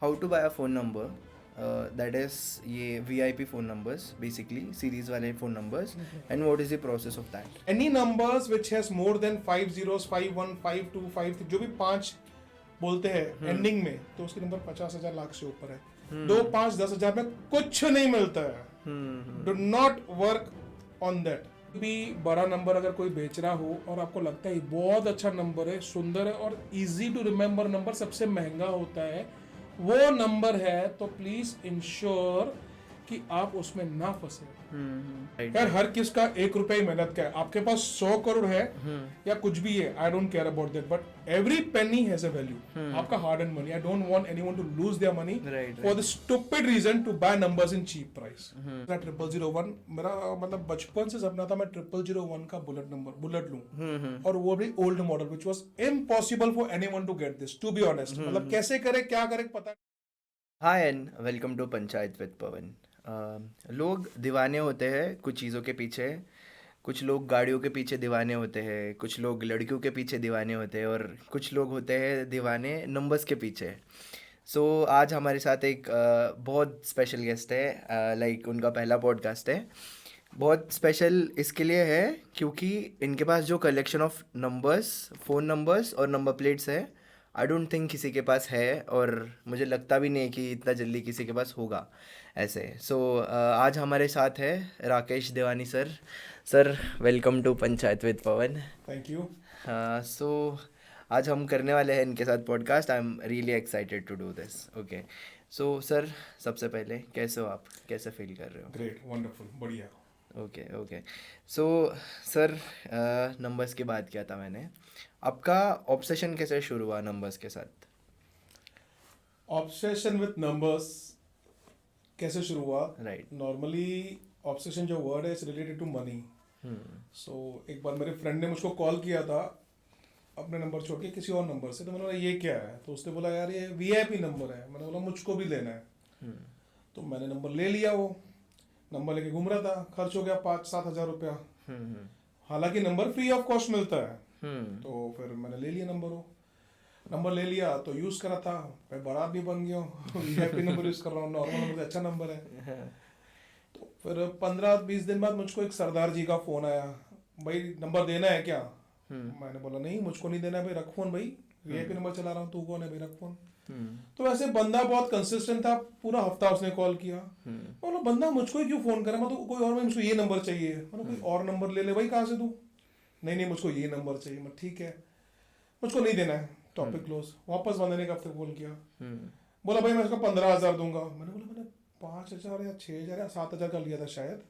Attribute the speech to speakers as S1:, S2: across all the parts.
S1: How to buy a phone number that is ये VIP phone numbers basically series वाले phone numbers and what is the process of that.
S2: Any numbers which has more than 5 zeros, 5 1 5 2 5 जो भी पांच बोलते हैं ending में, तो उसकी नंबर 50,000 लाख से ऊपर है. 2 5 10,000 में कुछ नहीं मिलता है. Do not work on that. भी बड़ा नंबर अगर कोई बेच रहा हो और आपको लगता है बहुत अच्छा नंबर है, सुंदर है और इजी टू रिमेम्बर नंबर सबसे महंगा होता है, वो नंबर है, तो प्लीज इंश्योर कि आप उसमें ना फंसे. यार हर किसका 1 रुपया ही मेहनत का है. आपके पास 100 करोड़ है या कुछ भी है, I don't care about that, but every penny has a value. आपका hard and money. I don't want anyone to lose their money for the stupid reason to buy numbers in cheap price. 0001 मेरा मतलब बचपन से सपना था मैं 0001 का bullet number bullet लूं, और वो भी old model which was impossible for anyone to get this, to be honest. मतलब कैसे करे क्या करे पता.
S1: Hi and welcome to Panchayat with Pawan. लोग दीवाने होते हैं कुछ चीज़ों के पीछे. कुछ लोग गाड़ियों के पीछे दीवाने होते हैं, कुछ लोग लड़कियों के पीछे दीवाने होते हैं और कुछ लोग होते हैं दीवाने नंबर्स के पीछे. सो आज हमारे साथ एक बहुत स्पेशल गेस्ट है. लाइक उनका पहला पॉडकास्ट है. बहुत स्पेशल इसके लिए है क्योंकि इनके पास जो collection of numbers, phone numbers और नंबर प्लेट्स है, आई डोंट थिंक किसी के पास है और मुझे लगता भी नहीं है कि इतना जल्दी किसी के पास होगा ऐसे. सो आज हमारे साथ है Rakesh Dewani sir. Sir welcome to Panchayat with Pawan.
S2: Thank you.
S1: So आज हम करने वाले हैं इनके साथ podcast. I am really excited to do this. Okay. So sir सबसे पहले कैसे हो आप, कैसे फील कर रहे हो?
S2: ग्रेट, वंडरफुल, बढ़िया.
S1: Okay okay. So sir numbers की बात किया था मैंने. आपका ऑब्सेशन कैसे शुरू हुआ नंबर्स के साथ?
S2: ऑब्सेशन विथ नंबर्स कैसे शुरू हुआ?
S1: राइट.
S2: नॉर्मली ऑब्सेशन जो वर्ड है इट्स रिलेटेड टू मनी. सो एक बार मेरे फ्रेंड ने मुझको कॉल किया था अपने नंबर छोड़ के किसी और नंबर से, तो मैंने बोला ये क्या है, तो उसने बोला यार ये वीआईपी नंबर है. मैंने बोला मुझको भी लेना है. तो मैंने नंबर ले लिया. वो नंबर लेके घूम रहा था, खर्च हो गया 5-7 हज़ार रुपया. हालांकि नंबर फ्री ऑफ कॉस्ट मिलता है. तो फिर मैंने ले लिया नंबर. वो नंबर ले लिया तो यूज़ करा था. मैं बड़ा आदमी बन गया हूँ. वीआईपी नंबर यूज़ कर रहा हूँ. नॉर्मल नंबर अच्छा नंबर है. तो फिर 15-20 दिन बाद मुझको एक सरदार जी का फ़ोन आया, भाई नंबर देना है क्या? मैंने बोला नहीं मुझको नहीं देना है भाई, रख फ़ोन भाई, वीआईपी नंबर चला रहा हूँ, तू कौन है भाई, रख फ़ोन. तो वैसे बंदा बहुत कंसिस्टेंट था, पूरा हफ्ता उसने कॉल किया. मैं बोला बंदा मुझको ही क्यों फ़ोन करे, मैं तो कोई और, मुझको ये नंबर चाहिए. मैंने कोई और नंबर ले ले भाई, कहाँ से तू? नहीं नहीं मुझको ये नंबर चाहिए. मैं ठीक है, मुझको नहीं देना है, टॉपिक क्लोज. वापस बंदे ने एक हफ्ते कॉल किया, बोला भाई मैं इसको 15,000 दूंगा. मैंने बोला मैंने 5,000 या 6,000 या 7,000 का लिया था शायद,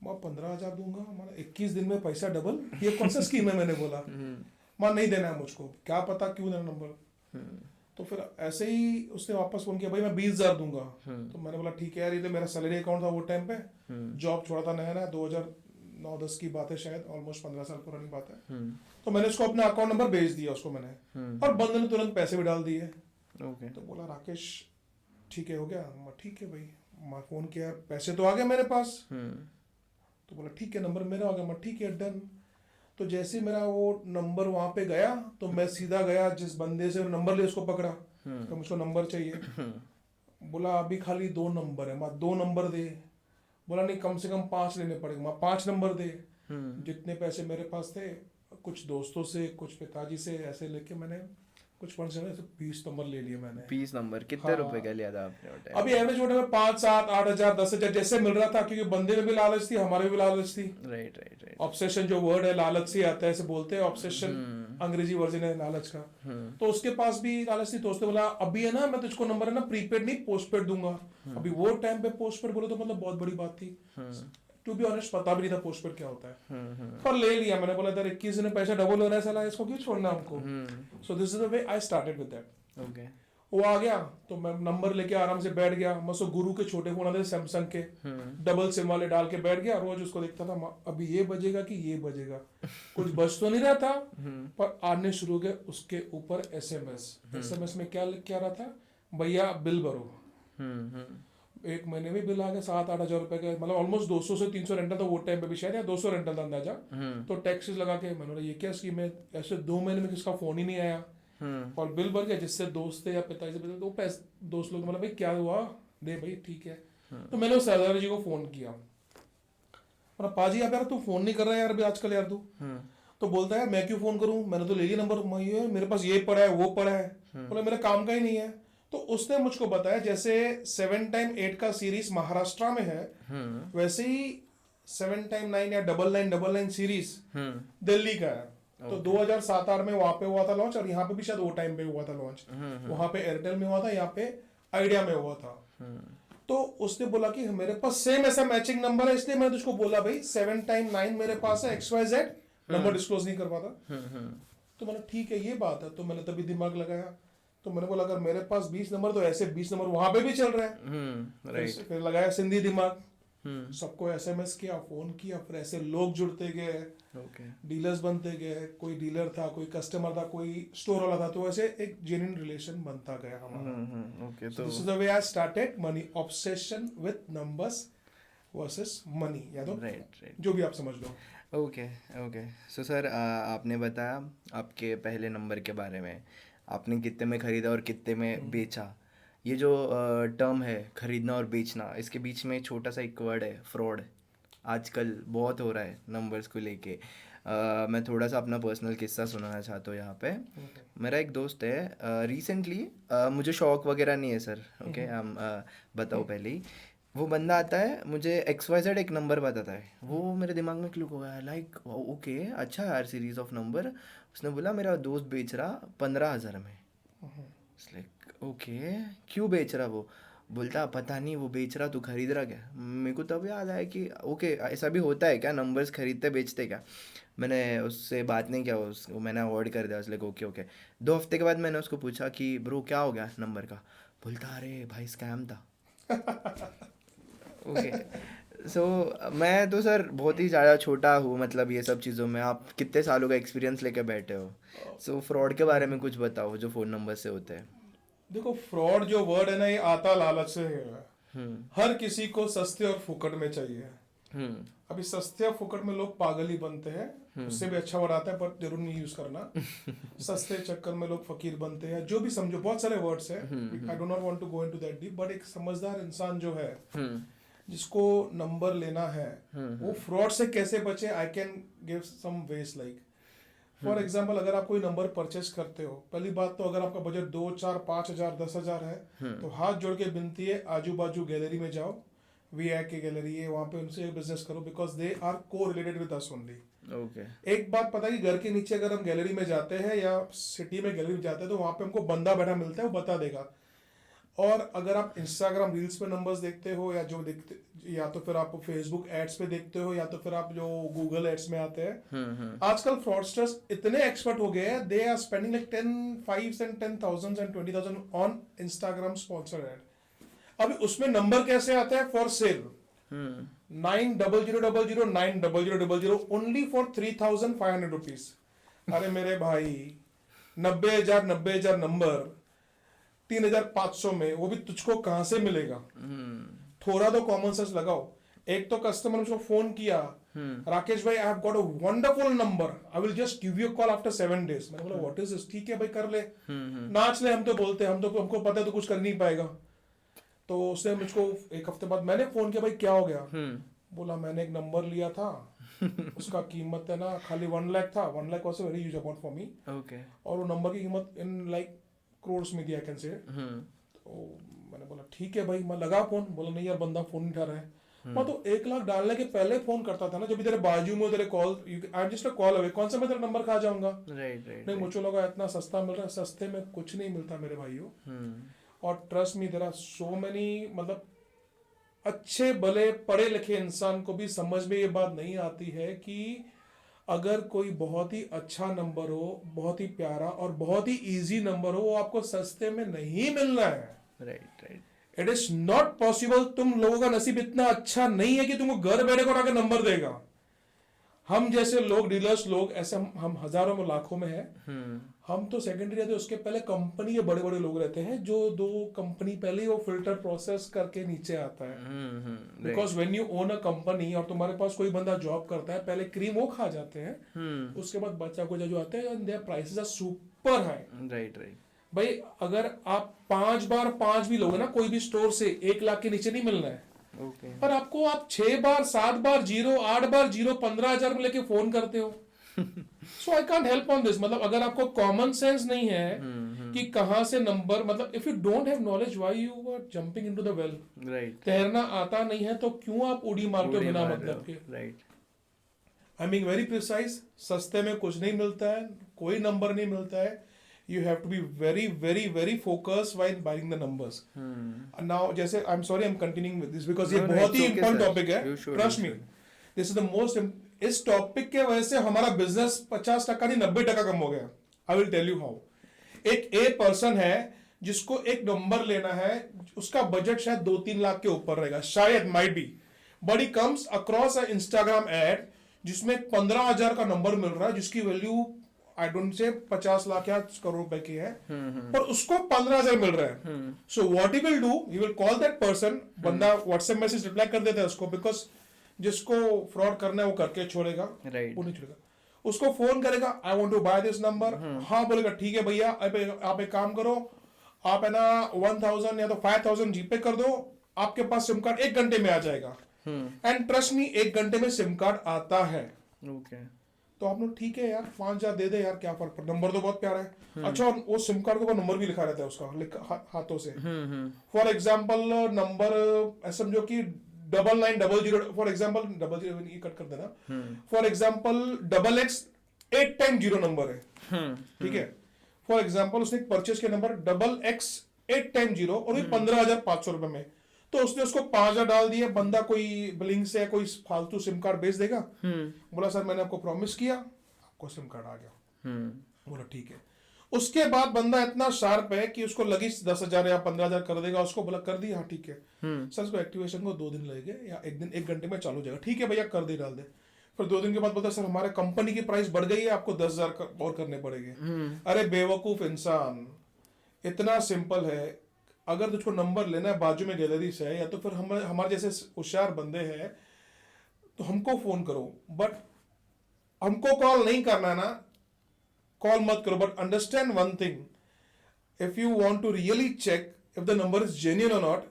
S2: मैं 15,000 दूंगा. मैंने 21 दिन में पैसा डबल, ये कौन सा स्कीम है? मैंने बोला मैं नहीं देना है मुझको, क्या पता क्यों देना नंबर. तो फिर ऐसे ही उसने वापस फोन किया, भाई मैं 20,000 दूंगा. तो मैंने बोला ठीक है यार, ये तो मेरा सैलरी अकाउंट था वो टाइम पे, जॉब छोड़ा था नया नया, 2009-10 की बात है शायद, ऑलमोस्ट 15 साल पुरानी बात है. तो मैंने उसको अपना अकाउंट नंबर भेज दिया उसको मैंने, और बंदे ने तुरंत पैसे भी डाल दिए. तो बोला राकेश ठीक है हो गया. मैं ठीक है भाई. मैं फ़ोन किया, पैसे तो आ गए मेरे पास. तो बोला ठीक है नंबर मेरा आ गया. मैं ठीक है डन. तो जैसे मेरा वो नंबर वहाँ पे गया, तो मैं सीधा गया जिस बंदे से नंबर ले उसको पकड़ा, तो मुझको नंबर चाहिए. बोला अभी खाली 2 नंबर है. मैं 2 नंबर दे. बोला नहीं कम से कम 5 लेने पड़ेंगे. मैं 5 नंबर दे. जितने पैसे मेरे पास थे, कुछ दोस्तों से कुछ पिताजी से ऐसे लेके मैंने कुछ फंड से 20 नंबर ले लिए मैंने.
S1: 20 नंबर कितने रुपए का लिया था आपने वो टाइम?
S2: अभी एवरेज वोट में 5-7-8 हज़ार 10,000 जैसे मिल रहा था, क्योंकि बंदे में भी लालच थी, हमारे में भी लालच थी.
S1: Right right right.
S2: ऑब्सेशन जो वर्ड है लालच से आता है, ऐसे बोलते हैं. ऑब्सेशन अंग्रेजी वर्जन है लालच का. तो उसके पास भी लालच थी, तो उसने बोला अभी है ना मैं तुझको नंबर है ना प्रीपेड नहीं पोस्टपेड दूंगा. अभी वो टाइम पे पोस्टपेड बोले तो मतलब बहुत बड़ी बात थी. टू बी ऑनेस्ट पता भी नहीं था पोस्टपेड क्या होता है, पर ले लिया. मैंने बोला यार 21 दिन में पैसा डबल हो रहा है साला, इसको क्यों छोड़ना हमको. सो this is the way I started with that.
S1: Okay.
S2: वो आ गया तो मैं नंबर लेके आराम से बैठ गया. मैं सो गुरु के छोटे फोन आते सैमसंग के, डबल सिम वाले डाल के बैठ गया. रोज उसको देखता था अभी ये बजेगा कि ये बजेगा. कुछ बज तो नहीं रहा था, पर आने शुरू हो गए उसके ऊपर एसएमएस में क्या लिख के आ रहा था, भैया बिल भरो. एक महीने में बिल आ गया 7-8 हज़ार रुपए का. मतलब ऑलमोस्ट 200 से 300 रेंटल था वो टाइम पे भी शायद, या 200 रेंटल था अंदाजा. तो टैक्सेस लगा के मैंने बोला ये क्या स्कीम है, ऐसे 2 महीने में किसका फोन ही नहीं आया. और बिल भर गया, जिससे दोस्त थे या पिताजी से तो पैसे, दोस्त लोग बोला भाई क्या हुआ, दे भाई ठीक है। तो मैंने उस सरदार जी को फोन किया, बोला पाजी आप यार तू फोन नहीं कर रहा है यार अभी आजकल यार तू। तो बोलता है यार मैं क्यों फोन करूं, मैंने तो ले लिया नंबर, मेरे पास ये पड़ा है वो पड़ा है। बोला मेरे काम का ही नहीं है। तो उसने मुझको बताया जैसे 7x8 का सीरीज महाराष्ट्र में है, वैसे ही 7x9 या 999 सीरीज दिल्ली का है। तो 2007-8 में वहां पे हुआ था लॉन्च, और यहाँ पे भी शायद वो टाइम पे हुआ था लॉन्च। वहां पे एयरटेल में हुआ था, यहाँ पे आइडिया में हुआ था। तो उसने बोला कि मेरे पास सेम ऐसा मैचिंग नंबर है, इसलिए मैंने तुझको बोला भाई 7x9 मेरे पास है, XYZ नंबर डिस्क्लोज नहीं करवाता। तो मैंने ठीक है ये बात है। तो मैंने तभी दिमाग लगाया, तो मैंने बोला अगर मेरे पास 20 नंबर तो ऐसे 20 नंबर वहां पे भी चल रहे हैं। फिर लगाया सिंधी दिमाग, सबको एसएमएस किया, फोन किया, फिर ऐसे लोग जुड़ते गए, डीलर्स बनते गए, कोई डीलर था, कोई कस्टमर था, कोई स्टोर वाला था, तो ऐसे एक जेन्युइन रिलेशन बनता गया हमारा। तो this is the way I started money obsession with numbers versus money, या तो जो भी आप समझ लो।
S1: Okay okay. सो सर आपने बताया आपके पहले नंबर के बारे में, आपने कितने में ख़रीदा और कितने में बेचा। ये जो टर्म है खरीदना और बेचना, इसके बीच में छोटा सा एक वर्ड है फ्रॉड। आजकल बहुत हो रहा है नंबर्स को लेके। मैं थोड़ा सा अपना पर्सनल किस्सा सुनाना चाहता हूँ यहाँ पे। मेरा एक दोस्त है, रिसेंटली, मुझे शौक वगैरह नहीं है सर, ओके हम बताओ पहले ही। वो बंदा आता है, मुझे XYZ एक नंबर बताता है, वो मेरे दिमाग में क्लिक हो गया, लाइक ओके अच्छा यार सीरीज ऑफ नंबर। उसने बोला मेरा दोस्त बेच रहा 15,000 में। लाइक ओके क्यों बेच रहा वो? बोलता पता नहीं वो बेच रहा, तू खरीद रहा क्या? मेरे को तब याद आया कि ओके ऐसा भी होता है क्या, नंबर्स खरीदते बेचते क्या। मैंने उससे बात नहीं किया, उसको मैंने अवॉइड कर दिया। उसने ओके ओके। 2 हफ्ते के बाद मैंने उसको पूछा कि ब्रो क्या हो गया नंबर का? बोलता अरे भाई स्कैम था। ओके। सो मैं तो सर बहुत ही ज़्यादा छोटा हूँ, मतलब ये सब चीज़ों में आप कितने सालों का एक्सपीरियंस लेके बैठे हो। सो फ्रॉड के बारे में कुछ बताओ जो फ़ोन नंबर से होते हैं।
S2: देखो फ्रॉड जो वर्ड है ना, ये आता लालच से है। हर किसी को सस्ते और फुकट में चाहिए। अभी सस्ते और फुकट में लोग पागल ही बनते हैं, उससे भी अच्छा वर्ड आता है पर जरूर नहीं यूज करना। सस्ते चक्कर में लोग फकीर बनते हैं, जो भी समझो, बहुत सारे वर्ड्स हैं, I do not want to go into that deep. But एक समझदार इंसान जो है, जिसको नंबर लेना है, वो फ्रॉड से कैसे बचे, I can give some ways. Like for example, अगर आप कोई नंबर परचेस करते हो, पहली बात तो अगर आपका बजट 2, 4, 5 हजार 10 हजार है, तो हाथ जोड़ के विनती है आजू बाजू गैलरी में जाओ, वी.आई. की गैलरी है, वहां पे उनसे बिजनेस करो, बिकॉज दे आर को related with us only.
S1: Okay.
S2: एक बात पता है कि घर के नीचे अगर हम गैलरी में जाते हैं या सिटी में गैलरी में जाते हैं, तो वहां पे हमको बंदा बैठा मिलता है, वो बता देगा। और अगर आप इंस्टाग्राम रील्स पे नंबर्स देखते हो, या जो देखते, या तो फिर आप फेसबुक एड्स पे देखते हो, या तो फिर आप जो गूगल एड्स में आते हैं, आजकल फ्रॉडस्टर्स इतने एक्सपर्ट हो गए हैं, they are spending like 10 and 10,000 and 20,000 on Instagram sponsor ad. अभी उसमें नंबर कैसे आता है? For sale 900090000 only for 3,500 rupees. अरे मेरे भाई 90,000 नंबर 3,500 में, वो भी तुझको कहां से मिलेगा? थोड़ा तो कॉमन सेंस लगाओ। एक तो कस्टमर मुझको फोन किया, राकेश भाई I have got a wonderful number, I will just give you call after 7 days। मैंने बोला व्हाट इज दिस? ठीक है भाई कर ले, नाच ले, हम तो बोलते हैं, हम तो हमको पता है तो कुछ कर नहीं पाएगा। तो उसने मुझको एक हफ्ते बाद मैंने फोन किया, भाई क्या हो गया? बोला मैंने एक नंबर लिया था, उसका कीमत है ना खाली 1 लाख था। 1 lakh was very huge amount for me. और वो नंबर की कीमत इन लाइक करोड़ में दिया, कैन से। तो मैंने बोला ठीक है भाई, मैं लगा फोन। बोला नहीं यार बंदा फोन नहीं उठा रहा है। मैं तो 1 लाख डालने के पहले फोन करता था ना, जब भी तेरे बाजू में तेरे call, I am just a call away, कौन सा मैं तेरा नंबर खा जाऊंगा? नहीं, मुझे लगा इतना सस्ता मिल रहा है। सस्ते में कुछ नहीं मिलता मेरे भाइयों। और trust me, there are so many, मतलब अच्छे भले पढ़े लिखे इंसान को भी समझ में ये बात नहीं आती है कि अगर कोई बहुत ही अच्छा नंबर हो, बहुत ही प्यारा और बहुत ही इजी नंबर हो, वो आपको सस्ते में नहीं मिलना है।
S1: Right.
S2: It is not possible. तुम लोगों का नसीब इतना अच्छा नहीं है कि तुमको घर बैठे को आके नंबर देगा। हम जैसे लोग, डीलर्स लोग, ऐसे हम हजारों में लाखों में है। हम तो सेकेंडरी रहते हैं, उसके पहले कंपनी के बड़े बड़े लोग रहते हैं, जो 2 कंपनी पहले ही वो फिल्टर प्रोसेस करके नीचे आता है। Because when you own a company और तुम्हारे पास कोई बंदा जॉब करता है, पहले क्रीम वो खा जाते हैं, उसके बाद बच्चा को जो आते हैं, their prices are super high.
S1: Right right.
S2: भाई अगर आप 5 बार 5 भी लोगे ना कोई भी स्टोर से, 1 लाख के नीचे नहीं मिलना है।
S1: ओके।
S2: पर आपको आप 6 बार 7 बार 0, 8 बार 0, 15,000 में लेके फोन करते हो। सो I can't help on this. मतलब अगर आपको कॉमन सेंस नहीं है कि कहां से नंबर, मतलब if you don't have knowledge why you are jumping into the well.
S1: Right.
S2: तैरना आता नहीं है तो क्यों आप उड़ी मारते हो बिना मतलब के।
S1: Right.
S2: I am being very precise. सस्ते में कुछ नहीं मिलता है, कोई नंबर नहीं मिलता है। You have to be very, very, very focused while buying the numbers. Now, जैसे I'm sorry, I'm continuing with this because ये बहुत ही important topic है. Trust me, this is the most. इस टॉपिक के वजह से हमारा बिजनेस 50% नहीं 90% कम हो गया. I will tell you how. एक A पर्सन है जिसको एक नंबर लेना है, उसका बजट शायद 2-3 लाख के ऊपर रहेगा, शायद might be, but he comes across a Instagram ad जिसमें 15,000 का नंबर मिल रहा है जिसकी value I don't say 50 lakh या करोड़ रुपए की है, पर उसको 15,000 मिल रहा है। So what he will do, he will call that person. बंदा व्हाट्सएप मैसेज रिप्लाई कर देता है उसको, बिकॉज जिसको फ्रॉड करना है वो करके छोड़ेगा, वो नहीं छोड़ेगा। उसको फोन करेगा, I want to buy this number. हाँ बोलेगा ठीक है भैया, आप एक काम करो, आप है ना 1,000 या तो 5,000 जीपे कर दो, आपके पास सिम कार्ड 1 घंटे में आ जाएगा। एंड ट्रस्ट मी, 1 घंटे में सिम कार्ड आता है।
S1: ओके।
S2: तो आप लोग ठीक है यार 5,000 दे दे यार, क्या फर्क पड़ता, नंबर तो बहुत प्यारा है। अच्छा, वो सिम कार्ड के ऊपर नंबर भी लिखा रहता है उसका हाथों से। फॉर एग्जाम्पल नंबर समझो कि 9900, फॉर एग्जाम्पल 00 ये कट कर देना, फॉर एग्जाम्पल XX8x0 नंबर है, ठीक है। फॉर एग्जाम्पल उसने परचेज के नंबर XX8x0 और ये 15,500 रुपए में, तो उसने उसको 5,000 डाल दिया। बंदा कोई बिलिंग से कोई फालतू सिम कार्ड बेच देगा। बोला सर मैंने आपको प्रॉमिस किया, आपको सिम कार्ड आ गया। बोला ठीक है। उसके बाद बंदा इतना शार्प है कि उसको लगी 10,000 या 15,000 कर देगा। उसको बोला कर दी, हाँ ठीक है सर, इसको एक्टिवेशन को 2 दिन लगेंगे या 1 दिन, 1 घंटे में चालू हो जाएगा। ठीक है भैया कर दे, डाल दे। फिर 2 दिन के बाद बोलता सर हमारे कंपनी की प्राइस बढ़ गई है, आपको 10,000 और करने पड़ेंगे। अरे बेवकूफ इंसान, इतना सिंपल है। अगर तुझको नंबर लेना है बाजू में गैलरी से, या तो फिर हमारे जैसे होशियार बंदे हैं तो हमको फोन करो, बट हमको कॉल नहीं करना ना, कॉल मत करो। But understand one thing, if you want to really check if the number is genuine और not,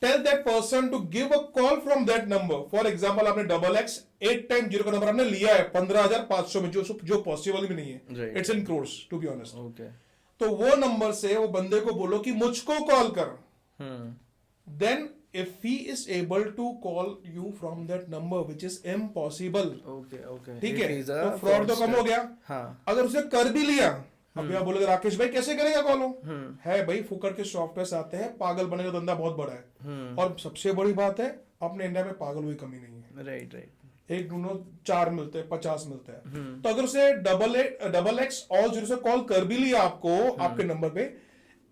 S2: tell that person to give a call from that number. For example आपने XX8x0 का number आपने लिया है 15,500 में, जो पॉसिबल भी नहीं है, it's in crores to be honest.
S1: Okay.
S2: तो वो नंबर से वो बंदे को बोलो कि मुझको कॉल कर। Then if he is able to call you from that number which is impossible,
S1: okay okay,
S2: ठीक है, तो फ्रॉड तो कम हो गया।
S1: हाँ।
S2: अगर उसे कर भी लिया, अब आप बोलोगे राकेश भाई कैसे करेगा कॉल? है भाई, फुकट के सॉफ्टवेयर आते हैं, पागल बने का धंधा बहुत बड़ा है। और सबसे बड़ी बात है, अपने इंडिया में पागल हुई कमी नहीं है।
S1: Right right.
S2: 1 ढूंढो 4 मिलते हैं, 50 मिलते हैं। तो अगर उसे XX और 0 से कॉल कर भी लिया आपको आपके नंबर पे,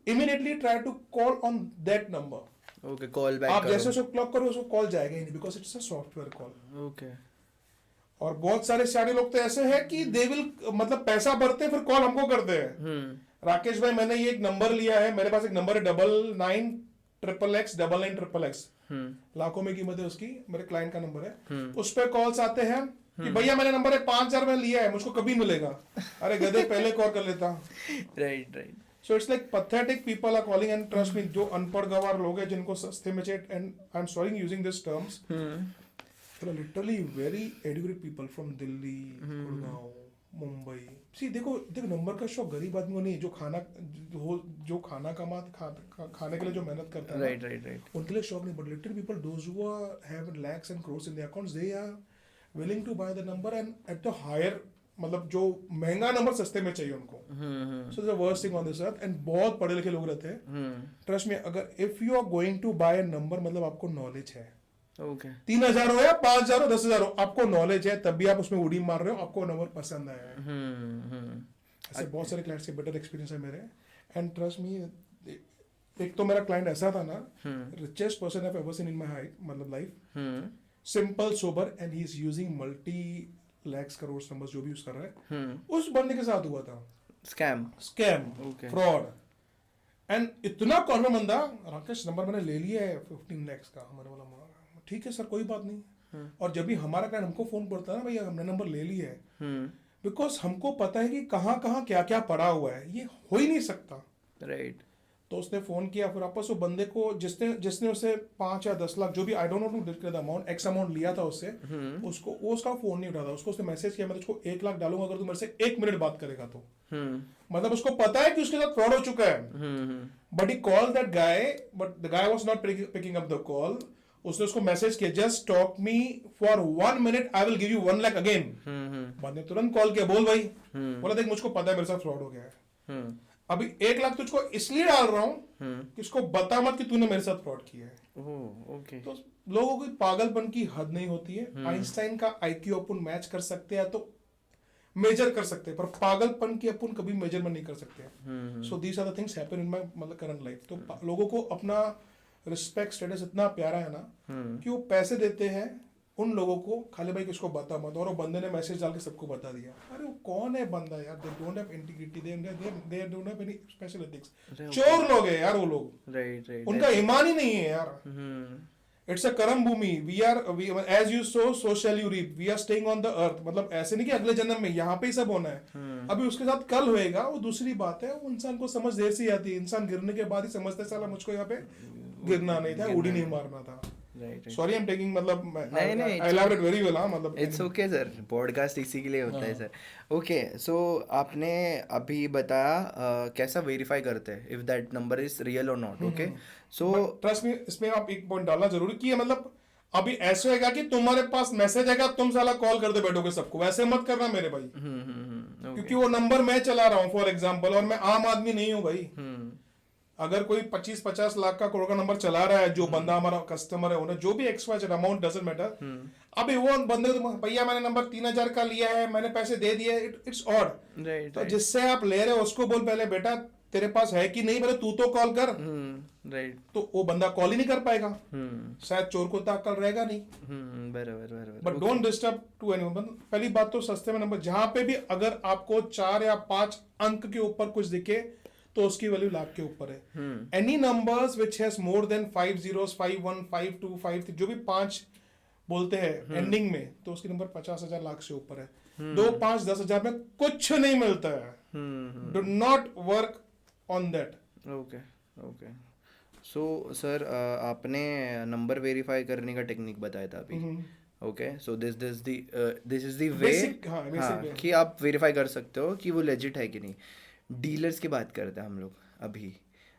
S2: immediately try to call on that number.
S1: Okay, call back
S2: आप
S1: करो।
S2: जैसे उसको क्लॉक करो, उसको कॉल जाएगा ही नहीं, because it's a software call.
S1: Okay. और
S2: और बहुत सारे सियाने लोग तो ऐसे हैं कि दे विल, मतलब पैसा भरते हैं फिर कॉल हमको करते हैं। राकेश भाई मैंने ये एक नंबर लिया है, मेरे पास एक नंबर है 99XXX, लाखों में कीमत है उसकी, मेरे क्लाइंट का नंबर है। उस पर कॉल्स आते हैं कि भैया मैंने नंबर 5,000 में लिया है, मुझको कभी मिलेगा। अरे गधे पहले कॉल कर लेता।
S1: Right right.
S2: So it's like pathetic people are calling, and trust me, जो अनपढ़ गवार लोग हैं जिनको सस्ते में चाहिए, and I am sorry using this terms, literally very educated people from Delhi, Gurgaon, Mumbai. See देखो नंबर का शौक गरीब आदमी को नहीं, जो खाना खाने के लिए जो मेहनत करता है,
S1: राइट राइट राइट,
S2: उनके लिए शौक नहीं। But little people, those who have lakhs and crores in their accounts, they are willing to buy the number and at the higher, मतलब जो महंगा नंबर सस्ते में चाहिए उनको। So the worst thing on this earth, and बहुत पढ़े लिखे लोग रहते हैं। ट्रस्ट में, अगर if you are going to buy a number, मतलब आपको नॉलेज है।
S1: ओके।
S2: 3,000 हो या 5,000 हो, 10,000 हो, आपको नॉलेज है, तब भी आप उसमें उड़ी मार रहे हो, आपको नंबर पसंद आया है। ऐसे बहुत सारे क्लाइंट्स के बेटर एक्सपीरियंस है मेरे। एंड ट्रस्ट मी, एक तो मेरा क्लाइंट ऐसा था ना, richest person I ever seen in my मतलब life, simple sober, and he is using multi lakhs crore numbers जो भी यूज कर रहा है। उस बंदे के साथ हुआ था
S1: स्कैम,
S2: फ्रॉड, एंड इतना कॉन्फिडेंट बंदा, राकेश नंबर मैंने ले लिया है 15 lakhs का। हमारे बोला ठीक है सर कोई बात नहीं। और जब भी हमारा क्लाइंट हमको फोन करता है ना, भैया हमने नंबर ले लिया है, बिकॉज हमको पता है कि कहाँ कहाँ क्या क्या पड़ा हुआ है, ये हो ही नहीं सकता।
S1: राइट।
S2: तो उसने फोन किया, फिर वापस वो बंदे को जिसने जिसने उसे 5 या 10 लाख जो भी, I don't know to amount, x amount लिया था उससे, उसको वो उसका फोन नहीं उठाता, उसको उसने मैसेज किया मैं तुझको 1 लाख डालूंगा अगर तू मेरे से 1 मिनट बात करेगा तो। मतलब उसको पता है कि उसके साथ फ्रॉड हो चुका है, but he call that guy, but the guy was not picking up the call. उसने उसको मैसेज किया, just talk me for 1 minute, I will give you 1 lakh again. बंदे ने तुरंत कॉल किया, बोल भाई। बोला देख मुझको पता है मेरे साथ फ्रॉड हो गया है, अभी 1 लाख तुझको इसलिए डाल रहा हूँ कि इसको बता मत कि तूने मेरे साथ फ्रॉड किया है।
S1: ओके।
S2: तो लोगों की पागलपन की हद नहीं होती है। आइंस्टाइन का आईक्यू अपन मैच कर सकते हैं तो मेजर कर सकते हैं, पर पागलपन की अपन कभी मेजरमेंट नहीं कर सकते। So these are the things happen in my मतलब करंट लाइफ। तो लोगों को अपना रिस्पेक्ट स्टेटस इतना प्यारा है ना कि वो पैसे देते हैं उन लोगों को, खाली भाई किसको बता मत। और वो बंदे ने मैसेज डाल के सबको बता दिया। अरे वो कौन है बंदा यार, they don't have integrity, they don't have any special ethics. चोर लोग हैं यार वो लोग,
S1: राइट राइट।
S2: उनका ईमान ही नहीं है यार। इट्स अ कर्म भूमि, we are as you sow so shall you reap, we are staying on the earth. मतलब ऐसे नहीं कि अगले जन्म में, यहाँ पे ही सब होना है। अभी उसके साथ कल होएगा वो दूसरी बात है। वो इंसान को समझ देर से आती है, इंसान गिरने के बाद ही समझता है साला मुझको यहाँ पे गिरना नहीं था, उड़ी नहीं मारना था। सॉरी आई एम टेकिंग, मतलब
S1: नहीं,
S2: आई एलैबोरेट वेरी वेल। मतलब
S1: इट्स ओके सर, पॉडकास्ट इसी के लिए होता है सर। ओके, सो आपने अभी बताया कैसा वेरीफाई करते हैं if that number is real और not. Okay, so
S2: trust me, इसमें आप एक पॉइंट डालना जरूरी कि मतलब अभी ऐसे होगा कि तुम्हारे पास मैसेज आएगा, तुम साला कॉल करते बैठोगे सबको, वैसे मत करना मेरे भाई। क्योंकि वो नंबर मैं चला रहा हूँ फॉर एग्जाम्पल, और मैं आम आदमी नहीं हूँ भाई। अगर कोई 25-50 लाख का करोड़ का नंबर चला रहा है, जो बंदा हमारा कस्टमर है, उन्हें जो भी एक्सवाइजेड अमाउंट डजंट मैटर, अभी वो बंदे को भैया मैंने नंबर 3,000 का लिया है, मैंने पैसे दे दिए, इट्स ऑड। तो जिससे आप ले रहे हो उसको बोल पहले बेटा तेरे पास है कि नहीं, पहले तू तो कॉल कर।
S1: राइट।
S2: तो वो बंदा कॉल ही नहीं कर पाएगा, शायद चोर को तो अक्ल रहेगा नहीं।
S1: बराबर बराबर।
S2: But don't disturb to anyone. पहली बात तो सस्ते में नंबर, जहां पे भी अगर आपको 4 या 5 अंक के ऊपर कुछ दिखे तो उसकी वैल्यू लाख के ऊपर है। Any numbers which has more than 5 zeros, 5 1 5 2 5 3, जो भी 5 बोलते हैं एंडिंग में, तो उसकी नंबर 50,000 लाख से ऊपर है। 2 5 10,000 में कुछ नहीं मिलता है। Do not work on that.
S1: Okay okay. So sir आपने नंबर वेरीफाई करने का टेक्निक बताया था अभी। Okay, so this is the वे कि आप वेरीफाई कर सकते हो कि वो लेजिट है कि नहीं। डीलर्स की बात करते हैं हम लोग अभी।